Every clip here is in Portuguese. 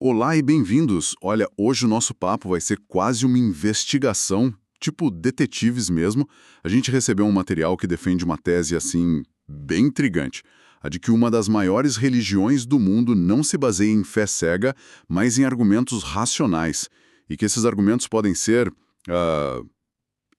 Olá e bem-vindos! Olha, hoje o nosso papo vai ser quase uma investigação, tipo detetives mesmo. A gente recebeu um material que defende uma tese, assim, bem intrigante. A de que uma das maiores religiões do mundo não se baseia em fé cega, mas em argumentos racionais. E que esses argumentos podem ser,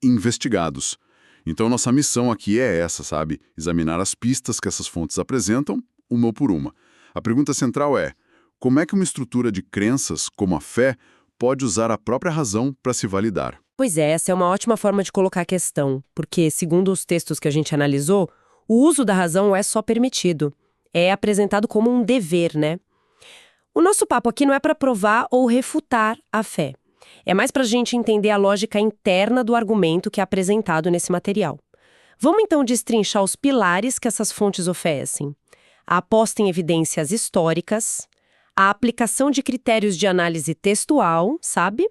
investigados. Então, nossa missão aqui é essa, sabe? Examinar as pistas que essas fontes apresentam, uma por uma. A pergunta central é: como é que uma estrutura de crenças, como a fé, pode usar a própria razão para se validar? Pois é, essa é uma ótima forma de colocar a questão, porque, segundo os textos que a gente analisou, o uso da razão é só permitido. É apresentado como um dever, né? O nosso papo aqui não é para provar ou refutar a fé. É mais para a gente entender a lógica interna do argumento que é apresentado nesse material. Vamos então destrinchar os pilares que essas fontes oferecem. A aposta em evidências históricas, a aplicação de critérios de análise textual, sabe?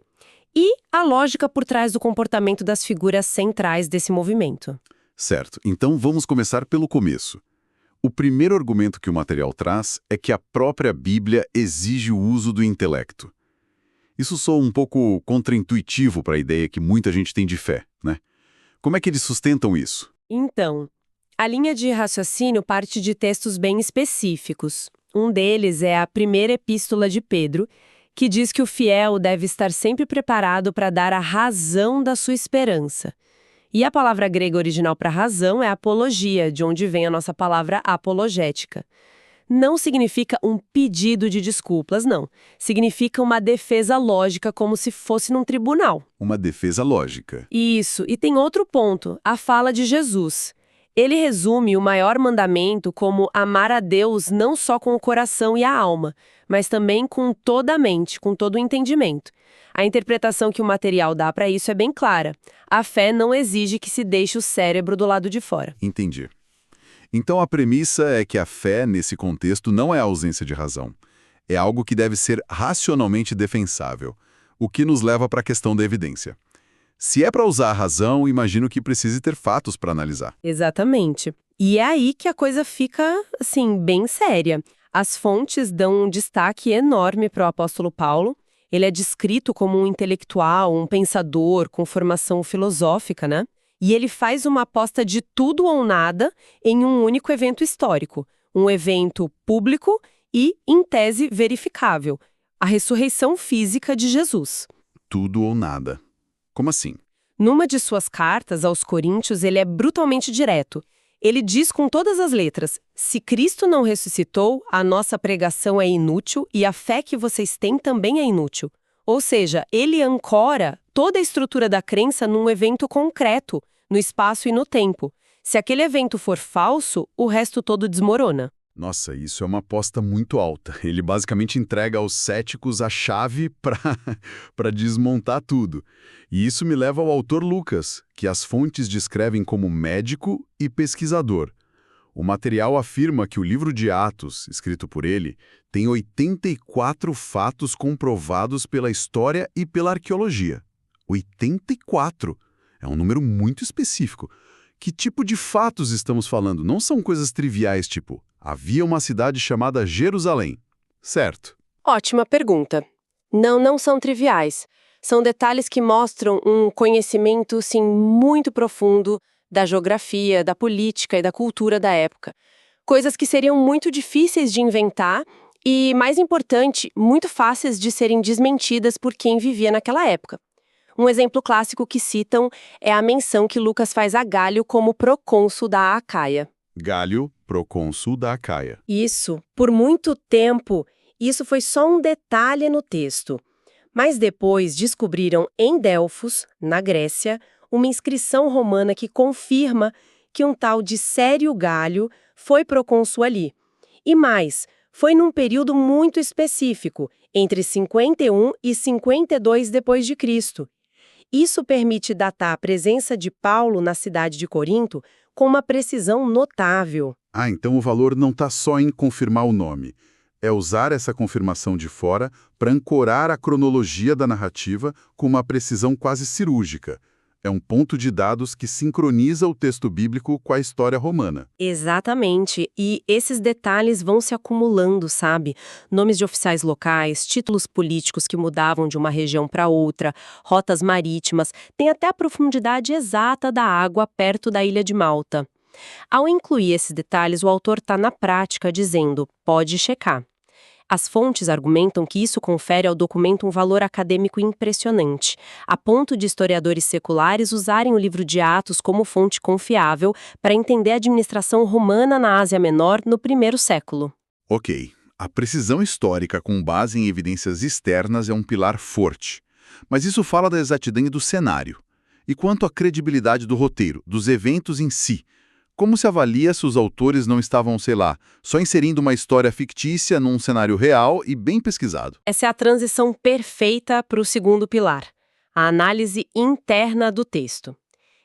E a lógica por trás do comportamento das figuras centrais desse movimento. Certo, então vamos começar pelo começo. O primeiro argumento que o material traz é que a própria Bíblia exige o uso do intelecto. Isso soa um pouco contraintuitivo para a ideia que muita gente tem de fé, né? Como é que eles sustentam isso? Então, a linha de raciocínio parte de textos bem específicos. Um deles é a primeira epístola de Pedro, que diz que o fiel deve estar sempre preparado para dar a razão da sua esperança. E a palavra grega original para razão é apologia, de onde vem a nossa palavra apologética. Não significa um pedido de desculpas, não. Significa uma defesa lógica, como se fosse num tribunal. Uma defesa lógica. Isso, e tem outro ponto, a fala de Jesus. Ele resume o maior mandamento como amar a Deus não só com o coração e a alma, mas também com toda a mente, com todo o entendimento. A interpretação que o material dá para isso é bem clara. A fé não exige que se deixe o cérebro do lado de fora. Entendi. Então a premissa é que a fé, nesse contexto, não é a ausência de razão. É algo que deve ser racionalmente defensável, o que nos leva para a questão da evidência. Se é para usar a razão, imagino que precise ter fatos para analisar. Exatamente. E é aí que a coisa fica, assim, bem séria. As fontes dão um destaque enorme para o apóstolo Paulo. Ele é descrito como um intelectual, um pensador com formação filosófica, né? E ele faz uma aposta de tudo ou nada em um único evento histórico. Um evento público e, em tese, verificável. A ressurreição física de Jesus. Tudo ou nada. Como assim? Numa de suas cartas aos Coríntios, ele é brutalmente direto. Ele diz com todas as letras: se Cristo não ressuscitou, a nossa pregação é inútil e a fé que vocês têm também é inútil. Ou seja, ele ancora toda a estrutura da crença num evento concreto, no espaço e no tempo. Se aquele evento for falso, o resto todo desmorona. Nossa, isso é uma aposta muito alta. Ele basicamente entrega aos céticos a chave para desmontar tudo. E isso me leva ao autor Lucas, que as fontes descrevem como médico e pesquisador. O material afirma que o livro de Atos, escrito por ele, tem 84 fatos comprovados pela história e pela arqueologia. 84! É um número muito específico. Que tipo de fatos estamos falando? Não são coisas triviais, tipo, havia uma cidade chamada Jerusalém. Certo. Ótima pergunta. Não são triviais. São detalhes que mostram um conhecimento, sim, muito profundo da geografia, da política e da cultura da época. Coisas que seriam muito difíceis de inventar e, mais importante, muito fáceis de serem desmentidas por quem vivia naquela época. Um exemplo clássico que citam é a menção que Lucas faz a Gálio como procônsul da Acaia. Gálio, procônsul da Acaia. Isso, por muito tempo, isso foi só um detalhe no texto. Mas depois descobriram em Delfos, na Grécia, uma inscrição romana que confirma que um tal de Sério Gálio foi procônsul ali. E mais, foi num período muito específico, entre 51 e 52 depois de Cristo. Isso permite datar a presença de Paulo na cidade de Corinto com uma precisão notável. Ah, então o valor não está só em confirmar o nome. É usar essa confirmação de fora para ancorar a cronologia da narrativa com uma precisão quase cirúrgica. É um ponto de dados que sincroniza o texto bíblico com a história romana. Exatamente. E esses detalhes vão se acumulando, sabe? Nomes de oficiais locais, títulos políticos que mudavam de uma região para outra, rotas marítimas, tem até a profundidade exata da água perto da ilha de Malta. Ao incluir esses detalhes, o autor está na prática dizendo: pode checar. As fontes argumentam que isso confere ao documento um valor acadêmico impressionante, a ponto de historiadores seculares usarem o livro de Atos como fonte confiável para entender a administração romana na Ásia Menor no primeiro século. Ok, a precisão histórica com base em evidências externas é um pilar forte. Mas isso fala da exatidão e do cenário. E quanto à credibilidade do roteiro, dos eventos em si? Como se avalia se os autores não estavam, sei lá, só inserindo uma história fictícia num cenário real e bem pesquisado? Essa é a transição perfeita para o segundo pilar, a análise interna do texto.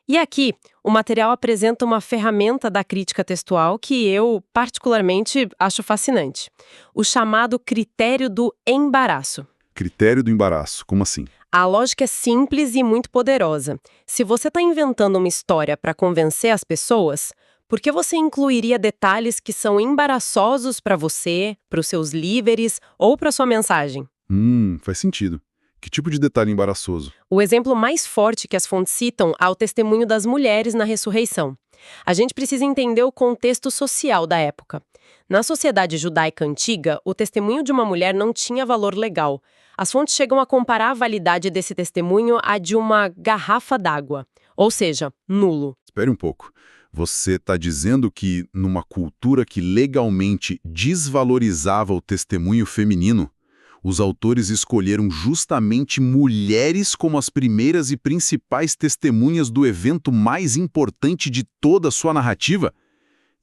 E aqui, o material apresenta uma ferramenta da crítica textual que eu, particularmente, acho fascinante. O chamado critério do embaraço. Critério do embaraço, como assim? A lógica é simples e muito poderosa. Se você está inventando uma história para convencer as pessoas, por que você incluiria detalhes que são embaraçosos para você, para os seus líderes ou para sua mensagem? Faz sentido. Que tipo de detalhe embaraçoso? O exemplo mais forte que as fontes citam é o testemunho das mulheres na ressurreição. A gente precisa entender o contexto social da época. Na sociedade judaica antiga, o testemunho de uma mulher não tinha valor legal. As fontes chegam a comparar a validade desse testemunho à de uma garrafa d'água, ou seja, nulo. Espere um pouco. Você está dizendo que, numa cultura que legalmente desvalorizava o testemunho feminino, os autores escolheram justamente mulheres como as primeiras e principais testemunhas do evento mais importante de toda a sua narrativa?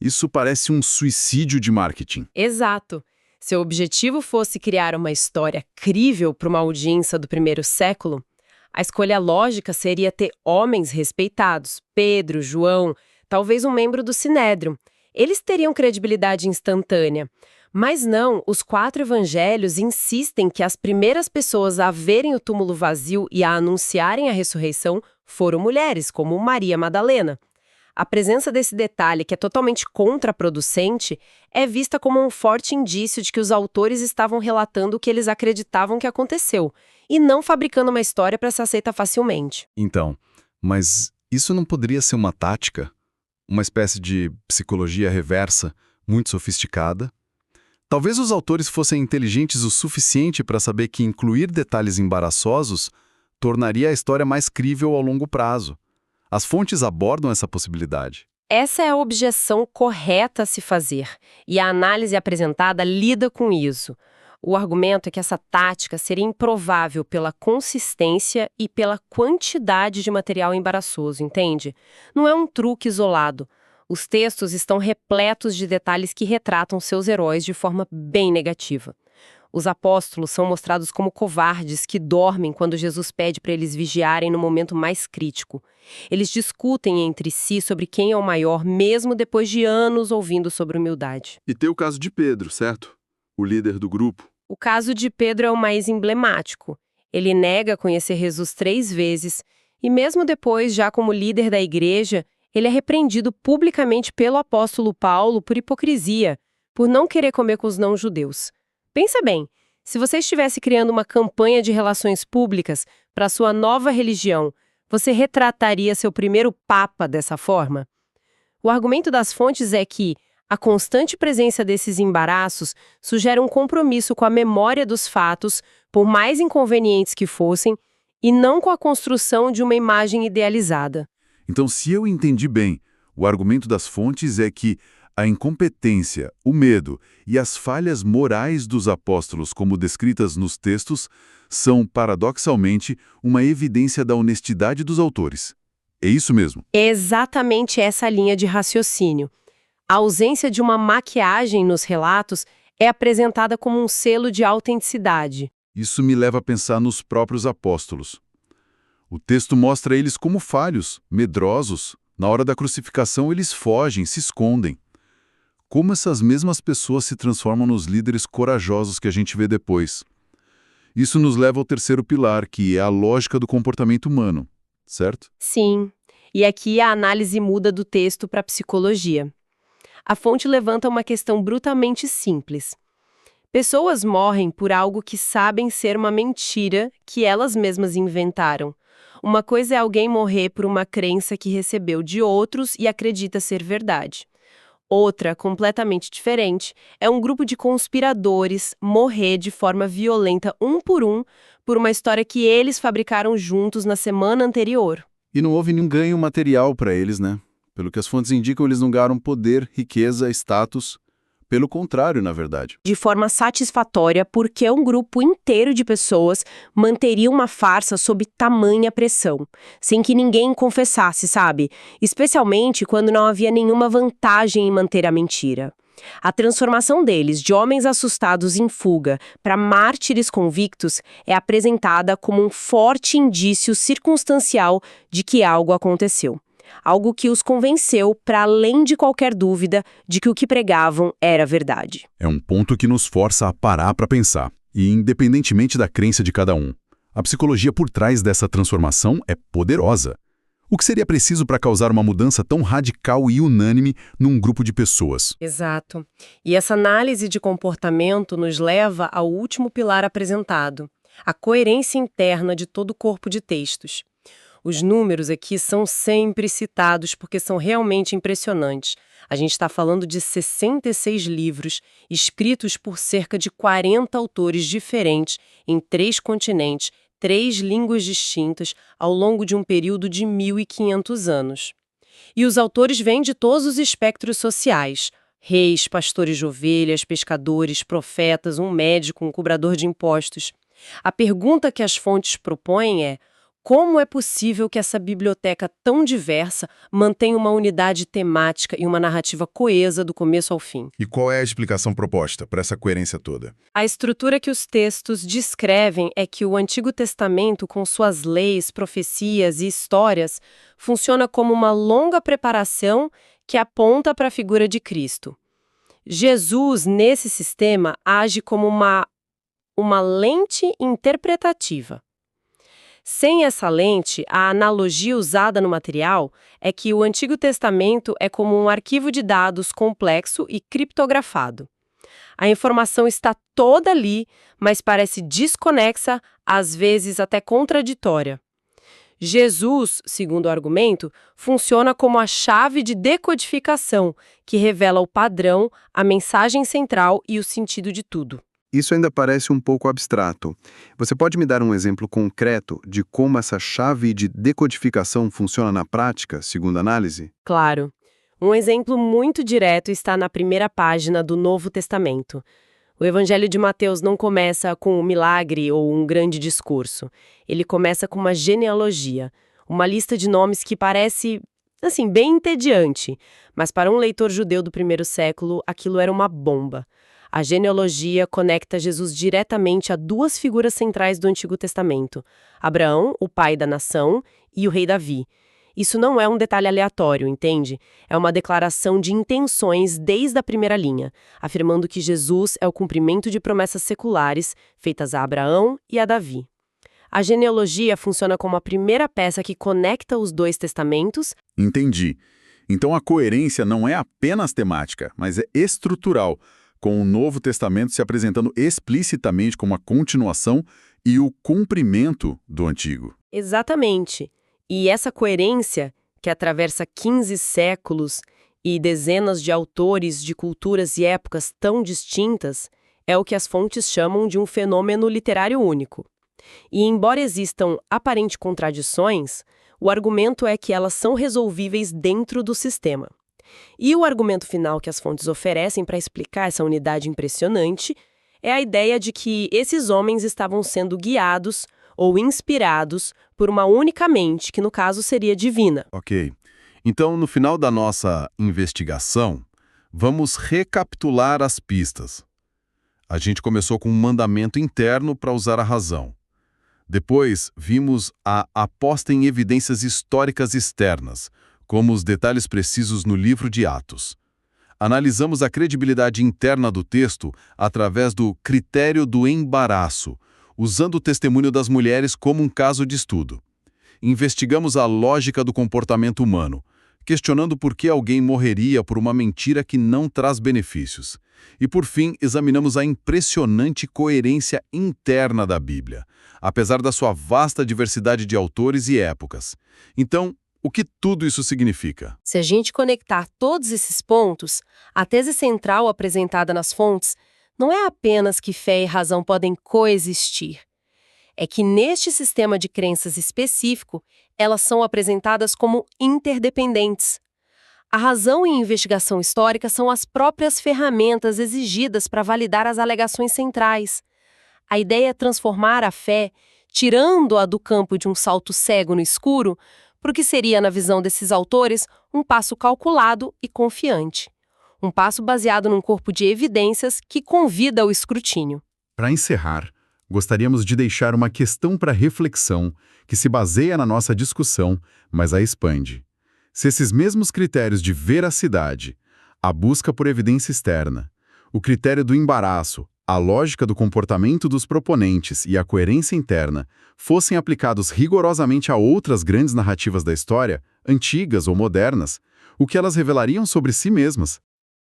Isso parece um suicídio de marketing. Exato. Se o objetivo fosse criar uma história crível para uma audiência do primeiro século, a escolha lógica seria ter homens respeitados, Pedro, João, talvez um membro do Sinédrio. Eles teriam credibilidade instantânea. Mas não, os 4 evangelhos insistem que as primeiras pessoas a verem o túmulo vazio e a anunciarem a ressurreição foram mulheres, como Maria Madalena. A presença desse detalhe, que é totalmente contraproducente, é vista como um forte indício de que os autores estavam relatando o que eles acreditavam que aconteceu, e não fabricando uma história para ser aceita facilmente. Então, mas isso não poderia ser uma tática? Uma espécie de psicologia reversa, muito sofisticada? Talvez os autores fossem inteligentes o suficiente para saber que incluir detalhes embaraçosos tornaria a história mais crível ao longo prazo. As fontes abordam essa possibilidade. Essa é a objeção correta a se fazer, e a análise apresentada lida com isso. O argumento é que essa tática seria improvável pela consistência e pela quantidade de material embaraçoso, entende? Não é um truque isolado. Os textos estão repletos de detalhes que retratam seus heróis de forma bem negativa. Os apóstolos são mostrados como covardes que dormem quando Jesus pede para eles vigiarem no momento mais crítico. Eles discutem entre si sobre quem é o maior, mesmo depois de anos ouvindo sobre humildade. E tem o caso de Pedro, certo? O líder do grupo. O caso de Pedro é o mais emblemático. Ele nega conhecer Jesus 3 vezes e mesmo depois, já como líder da igreja, ele é repreendido publicamente pelo apóstolo Paulo por hipocrisia, por não querer comer com os não-judeus. Pensa bem, se você estivesse criando uma campanha de relações públicas para sua nova religião, você retrataria seu primeiro papa dessa forma? O argumento das fontes é que a constante presença desses embaraços sugere um compromisso com a memória dos fatos, por mais inconvenientes que fossem, e não com a construção de uma imagem idealizada. Então, se eu entendi bem, o argumento das fontes é que a incompetência, o medo e as falhas morais dos apóstolos, como descritas nos textos, são, paradoxalmente, uma evidência da honestidade dos autores. É isso mesmo? É exatamente essa linha de raciocínio. A ausência de uma maquiagem nos relatos é apresentada como um selo de autenticidade. Isso me leva a pensar nos próprios apóstolos. O texto mostra eles como falhos, medrosos. Na hora da crucificação, eles fogem, se escondem. Como essas mesmas pessoas se transformam nos líderes corajosos que a gente vê depois. Isso nos leva ao terceiro pilar, que é a lógica do comportamento humano. certo? Sim, e aqui a análise muda do texto para a psicologia. A fonte levanta uma questão brutalmente simples. Pessoas morrem por algo que sabem ser uma mentira que elas mesmas inventaram. Uma coisa é alguém morrer por uma crença que recebeu de outros e acredita ser verdade. Outra, completamente diferente, é um grupo de conspiradores morrer de forma violenta por uma história que eles fabricaram juntos na semana anterior. E não houve nenhum ganho material para eles, né? Pelo que as fontes indicam, eles não ganharam poder, riqueza, status. Pelo contrário, na verdade. De forma satisfatória, porque um grupo inteiro de pessoas manteria uma farsa sob tamanha pressão, sem que ninguém confessasse, sabe? Especialmente quando não havia nenhuma vantagem em manter a mentira. A transformação deles, de homens assustados em fuga para mártires convictos, é apresentada como um forte indício circunstancial de que algo aconteceu. Algo que os convenceu, para além de qualquer dúvida, de que o que pregavam era verdade. É um ponto que nos força a parar para pensar, e independentemente da crença de cada um, a psicologia por trás dessa transformação é poderosa. O que seria preciso para causar uma mudança tão radical e unânime num grupo de pessoas? Exato. E essa análise de comportamento nos leva ao último pilar apresentado, a coerência interna de todo o corpo de textos. Os números aqui são sempre citados porque são realmente impressionantes. A gente está falando de 66 livros, escritos por cerca de 40 autores diferentes, em 3 continentes, 3 línguas distintas, ao longo de um período de 1.500 anos. E os autores vêm de todos os espectros sociais: reis, pastores de ovelhas, pescadores, profetas, um médico, um cobrador de impostos. A pergunta que as fontes propõem é: como é possível que essa biblioteca tão diversa mantenha uma unidade temática e uma narrativa coesa do começo ao fim? E qual é a explicação proposta para essa coerência toda? A estrutura que os textos descrevem é que o Antigo Testamento, com suas leis, profecias e histórias, funciona como uma longa preparação que aponta para a figura de Cristo. Jesus, nesse sistema, age como uma lente interpretativa. Sem essa lente, a analogia usada no material é que o Antigo Testamento é como um arquivo de dados complexo e criptografado. A informação está toda ali, mas parece desconexa, às vezes até contraditória. Jesus, segundo o argumento, funciona como a chave de decodificação, que revela o padrão, a mensagem central e o sentido de tudo. Isso ainda parece um pouco abstrato. Você pode me dar um exemplo concreto de como essa chave de decodificação funciona na prática, segundo a análise? Claro. Um exemplo muito direto está na primeira página do Novo Testamento. O Evangelho de Mateus não começa com um milagre ou um grande discurso. Ele começa com uma genealogia, uma lista de nomes que parece, assim, bem entediante. Mas para um leitor judeu do primeiro século, aquilo era uma bomba. A genealogia conecta Jesus diretamente a 2 figuras centrais do Antigo Testamento: Abraão, o pai da nação, e o rei Davi. Isso não é um detalhe aleatório, entende? É uma declaração de intenções desde a primeira linha, afirmando que Jesus é o cumprimento de promessas seculares feitas a Abraão e a Davi. A genealogia funciona como a primeira peça que conecta os 2 testamentos. Entendi. Então a coerência não é apenas temática, mas é estrutural, com o Novo Testamento se apresentando explicitamente como a continuação e o cumprimento do Antigo. Exatamente. E essa coerência, que atravessa 15 séculos e dezenas de autores de culturas e épocas tão distintas, é o que as fontes chamam de um fenômeno literário único. E embora existam aparentes contradições, o argumento é que elas são resolvíveis dentro do sistema. E o argumento final que as fontes oferecem para explicar essa unidade impressionante é a ideia de que esses homens estavam sendo guiados ou inspirados por uma única mente, que no caso seria divina. Ok. Então, no final da nossa investigação, vamos recapitular as pistas. A gente começou com um mandamento interno para usar a razão. Depois, vimos a aposta em evidências históricas externas, como os detalhes precisos no livro de Atos. Analisamos a credibilidade interna do texto através do critério do embaraço, usando o testemunho das mulheres como um caso de estudo. investigamos a lógica do comportamento humano, questionando por que alguém morreria por uma mentira que não traz benefícios. E, por fim, examinamos a impressionante coerência interna da Bíblia, apesar da sua vasta diversidade de autores e épocas. Então, o que tudo isso significa? Se a gente conectar todos esses pontos, a tese central apresentada nas fontes não é apenas que fé e razão podem coexistir. É que neste sistema de crenças específico, elas são apresentadas como interdependentes. A razão e a investigação histórica são as próprias ferramentas exigidas para validar as alegações centrais. A ideia é transformar a fé, tirando-a do campo de um salto cego no escuro, porque seria, na visão desses autores, um passo calculado e confiante. Um passo baseado num corpo de evidências que convida ao escrutínio. Para encerrar, gostaríamos de deixar uma questão para reflexão que se baseia na nossa discussão, mas a expande. Se esses mesmos critérios de veracidade, a busca por evidência externa, o critério do embaraço, a lógica do comportamento dos proponentes e a coerência interna fossem aplicados rigorosamente a outras grandes narrativas da história, antigas ou modernas, o que elas revelariam sobre si mesmas?